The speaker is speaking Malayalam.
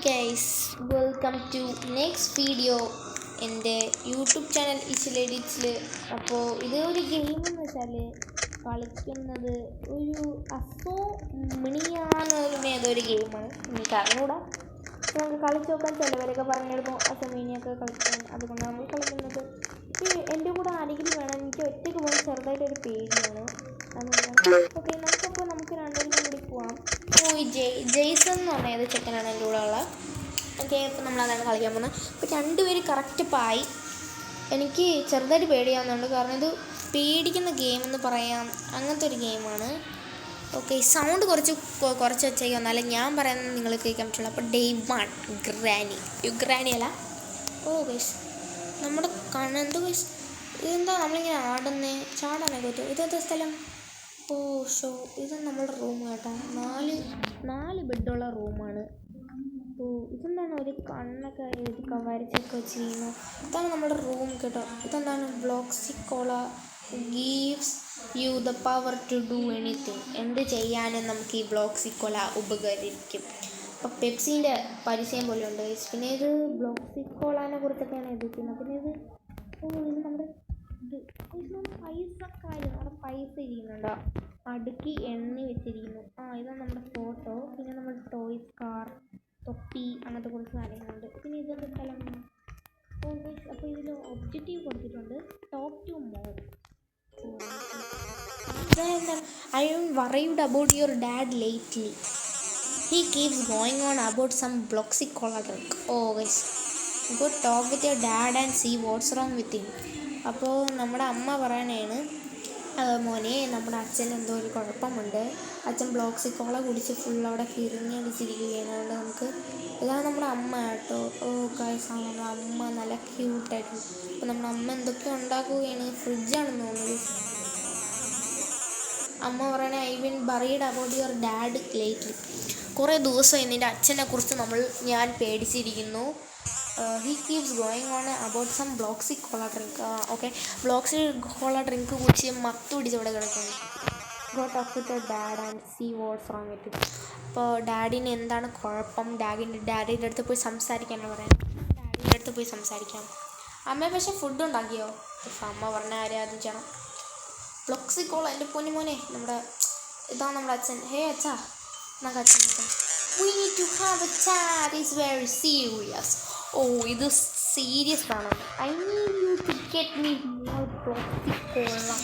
guys, welcome to next video എൻ്റെ യൂട്യൂബ് ചാനൽ ഇച്ചിൽ എഡിറ്റ്സിൽ. അപ്പോൾ ഇത് ഒരു ഗെയിം എന്ന് വെച്ചാൽ കളിക്കുന്നത് ഒരു ഏതൊരു ഗെയിമാണ്, എനിക്ക് അറിഞ്ഞൂടാ. നമുക്ക് കളിച്ച് നോക്കാൻ ചിലവരൊക്കെ പറഞ്ഞെടുക്കും അസമീനിയൊക്കെ കളിക്കാൻ. അതുകൊണ്ട് നമ്മൾ കളിക്കുന്നത് എൻ്റെ കൂടെ ആരെങ്കിലും വേണം. എനിക്ക് ഒറ്റയ്ക്ക് പോകാൻ ചെറുതായിട്ടൊരു പേടിയാണ്. ഓക്കെ, നമുക്ക് രണ്ടുപേരും കൂടി പോവാം. ജെയ്സൺ എന്ന് പറഞ്ഞ ഏത് ചെക്കനാണ് എൻ്റെ കൂടെ ഉള്ളത്. ഓക്കെ, അപ്പോൾ നമ്മളതാണ് കളിക്കാൻ പോകുന്നത്. അപ്പോൾ രണ്ടുപേര് കറക്റ്റ് പായി. എനിക്ക് ചെറുതായിട്ട് പേടിയാവുന്നുണ്ട്, കാരണം ഇത് പേടിക്കുന്ന ഗെയിം എന്ന് പറയാം, അങ്ങനത്തെ ഒരു ഗെയിമാണ്. ഓക്കെ, സൗണ്ട് കുറച്ച് വെച്ചേക്ക് വന്നാലും ഞാൻ പറയുന്നത് നിങ്ങൾ കേൾക്കാൻ പറ്റുള്ളൂ. അപ്പോൾ ഡേ 1 ഗ്രാനി അല്ല. ഓ ഗൈസ്, നമ്മുടെ കണ്ണെന്തോ ഗൈസ്, ഇതെന്താ നമ്മളിങ്ങനെ ആടുന്നേ, ചാടാനൊക്കെ പറ്റും. ഇതെന്താ സ്ഥലം? ഓ ഷോ, ഇത് നമ്മുടെ റൂം കേട്ടോ. നാല് ബെഡുള്ള റൂമാണ്. ഓ, ഇതെന്താണ് ഒരു കണ്ണൊക്കെ വരച്ചൊക്കെ വെച്ചിരിക്കുന്നു. ഇതാണ് നമ്മുടെ റൂം കേട്ടോ. ഇതെന്താണ്? Bloxicola gives you the power to do anything. എന്ത് ചെയ്യാനും നമുക്ക് ഈ ബ്ലോക്സിക്കോള ഉപകരിക്കും. അപ്പോൾ പെപ്സീൻ്റെ പരിചയം പോലെ ഉണ്ട്. പിന്നെ ഇത് ബ്ലോക്സിക്കോളാനെ കുറിച്ചൊക്കെയാണ് എഴുതിക്കുന്നത്. പിന്നെ ഇത് നമ്മുടെ പൈസ ഇരിക്കുന്നുണ്ടോ, അടുക്കി എണ്ണി വെച്ചിരിക്കുന്നു. ഇതാണ് നമ്മുടെ ഫോട്ടോ. പിന്നെ നമ്മുടെ ടോയ്സ്, കാർ, തൊപ്പി, അങ്ങനത്തെ കുറച്ച് കാര്യങ്ങളുണ്ട്. പിന്നെ ഇതൊക്കെ സ്ഥലം. അപ്പോൾ ഇതിൽ ഒബ്ജക്റ്റീവ് കൊടുത്തിട്ടുണ്ട്, talk to mom. I am worried about your dad lately. He keeps going on about some Bloxy-Cola drink. Oh guys, go talk with your dad and see what's wrong with him. അപ്പോൾ നമ്മുടെ അമ്മ പറയണേണ്, മോനെ നമ്മുടെ അച്ഛൻ എന്തോ ഒരു കുഴപ്പമുണ്ട്. അച്ഛൻ ബ്ലോക്സിക്കോള കുടിച്ച് ഫുൾ അവിടെ കിരിഞ്ഞടിച്ചിരിക്കുകയാണ്. അതുകൊണ്ട് നമുക്ക് ഇതാണ് നമ്മുടെ അമ്മ കേട്ടോ. ഓ ഗൈസ്, നമ്മുടെ അമ്മ നല്ല ക്യൂട്ടായിട്ട്. അപ്പോൾ നമ്മുടെ അമ്മ എന്തൊക്കെ ഉണ്ടാക്കുകയാണ്, ഫ്രിഡ്ജാണെന്ന് തോന്നുന്നത്. അമ്മ പറയണേ, I been worried about your dad lately. കുറേ ദിവസമായി നിൻ്റെ അച്ഛനെ കുറിച്ച് ഞാൻ പേടിച്ചിരിക്കുന്നു. He keeps going on about some Bloxy-Cola drink. Okay, Bloxy-Cola drink കുടിച്ച് മത്ത് പിടിച്ച് ഇവിടെ കിടക്കുന്നു. Go talk with your dad and see what's wrong with it. അപ്പോൾ ഡാഡിന് എന്താണ് കുഴപ്പം, ഡാഡിൻ്റെ അടുത്ത് പോയി സംസാരിക്കാനാണ് പറയാൻ. ഡാഡിൻ്റെ അടുത്ത് പോയി സംസാരിക്കാം. അമ്മ പക്ഷേ ഫുഡ് ഉണ്ടാക്കിയോ? അമ്മ പറഞ്ഞ ആരെയും അത് ചെയ്യണം. Bloxy-Cola, എൻ്റെ പൊന്നുമോനെ, ഇതാണ് നമ്മുടെ അച്ഛൻ. ഹേ അച്ഛാ, നമുക്ക് അച്ഛൻ we need to have a chat, it's very serious. ഇത് സീരിയസ് ആണ്. I need you to get me more Bloxy-Cola.